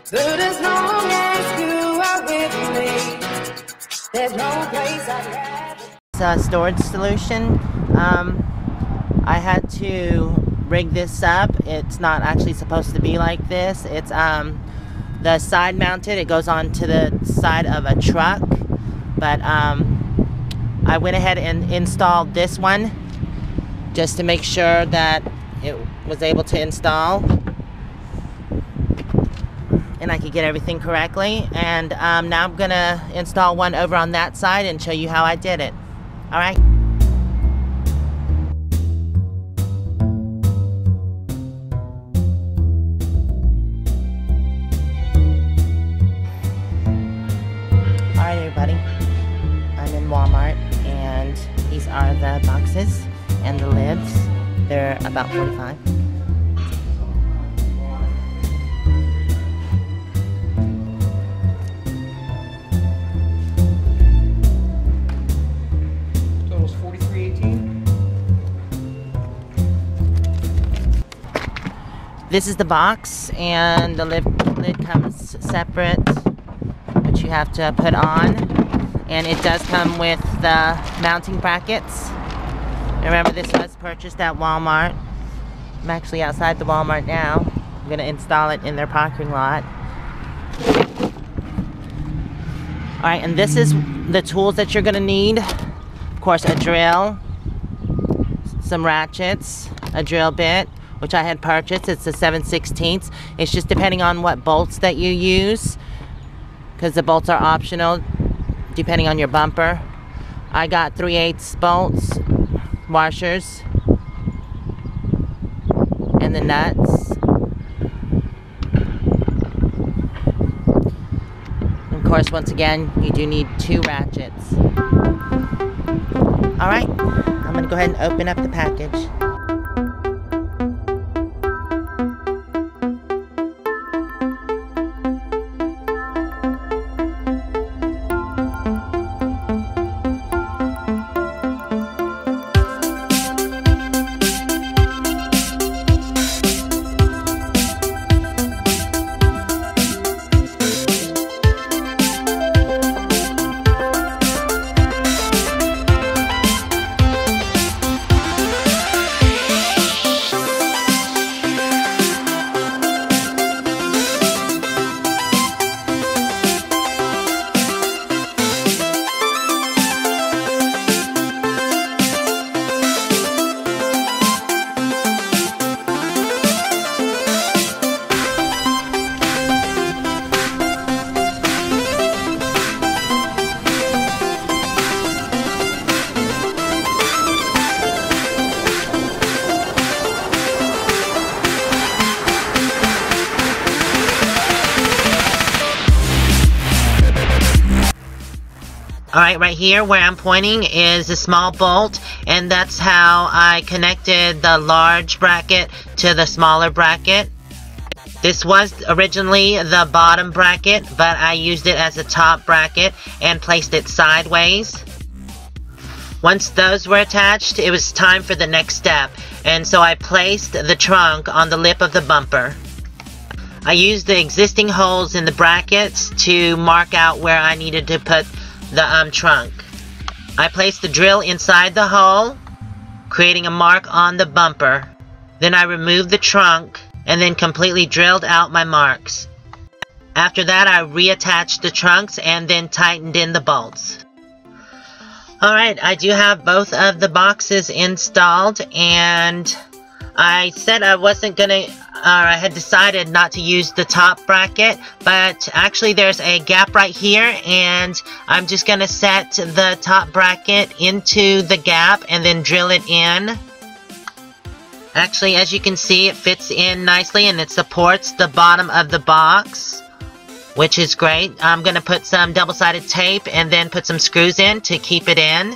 But as long as you are with me, there's no place I'd rather. It's a storage solution. I had to rig this up. It's not actually supposed to be like this. It's the side mounted. It goes on to the side of a truck. But I went ahead and installed this one just to make sure that it was able to install and I could get everything correctly. And now I'm gonna install one over on that side and show you how I did it. All right. All right, everybody. I'm in Walmart, and these are the boxes and the lids. They're about $45. Total's $43.18. This is the box, and the lid comes separate, which you have to put on. And it does come with the mounting brackets. Remember, this was purchased at Walmart. I'm actually outside the Walmart now. I'm gonna install it in their parking lot. Alright, and this is the tools that you're gonna need. Of course, a drill, some ratchets, a drill bit, which I had purchased. It's a 7/16. It's just depending on what bolts that you use, because the bolts are optional depending on your bumper. I got 3/8 bolts, washers, and the nuts. And of course, once again, you do need 2 ratchets. Alright, I'm gonna go ahead and open up the package. Alright, right here where I'm pointing is a small bolt, and that's how I connected the large bracket to the smaller bracket. This was originally the bottom bracket, but I used it as a top bracket and placed it sideways. Once those were attached, it was time for the next step, and so I placed the trunk on the lip of the bumper. I used the existing holes in the brackets to mark out where I needed to put the trunk. I placed the drill inside the hole, creating a mark on the bumper. Then I removed the trunk and then completely drilled out my marks. After that, I reattached the trunks and then tightened in the bolts. Alright, I do have both of the boxes installed, and I said I wasn't gonna, I had decided not to use the top bracket, but actually there's a gap right here, and I'm just gonna set the top bracket into the gap and then drill it in. Actually, as you can see, it fits in nicely and it supports the bottom of the box, which is great. I'm gonna put some double-sided tape and then put some screws in to keep it in.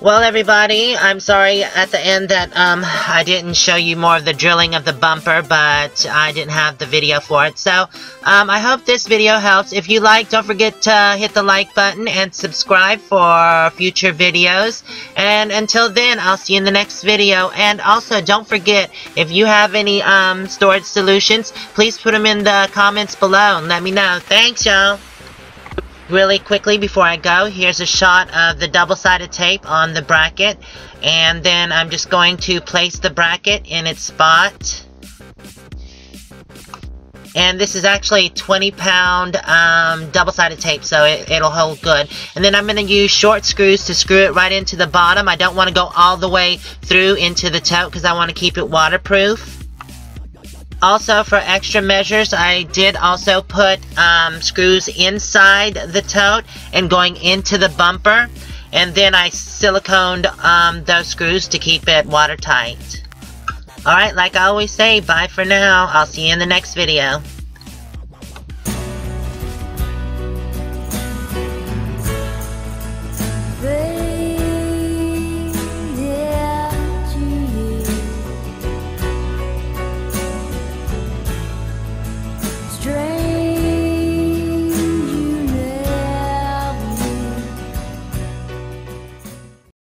Well, everybody, I'm sorry at the end that I didn't show you more of the drilling of the bumper, but I didn't have the video for it. So I hope this video helps. If you like, don't forget to hit the like button and subscribe for future videos. And until then, I'll see you in the next video. And also, don't forget, if you have any storage solutions, please put them in the comments below and let me know. Thanks, y'all. Really quickly before I go, here's a shot of the double-sided tape on the bracket, and then I'm just going to place the bracket in its spot. And this is actually 20-pound double-sided tape, so it'll hold good. And then I'm going to use short screws to screw it right into the bottom. I don't want to go all the way through into the tote because I want to keep it waterproof. Also, for extra measures, I did also put screws inside the tote and going into the bumper. And then I siliconed those screws to keep it watertight. Alright, like I always say, bye for now. I'll see you in the next video.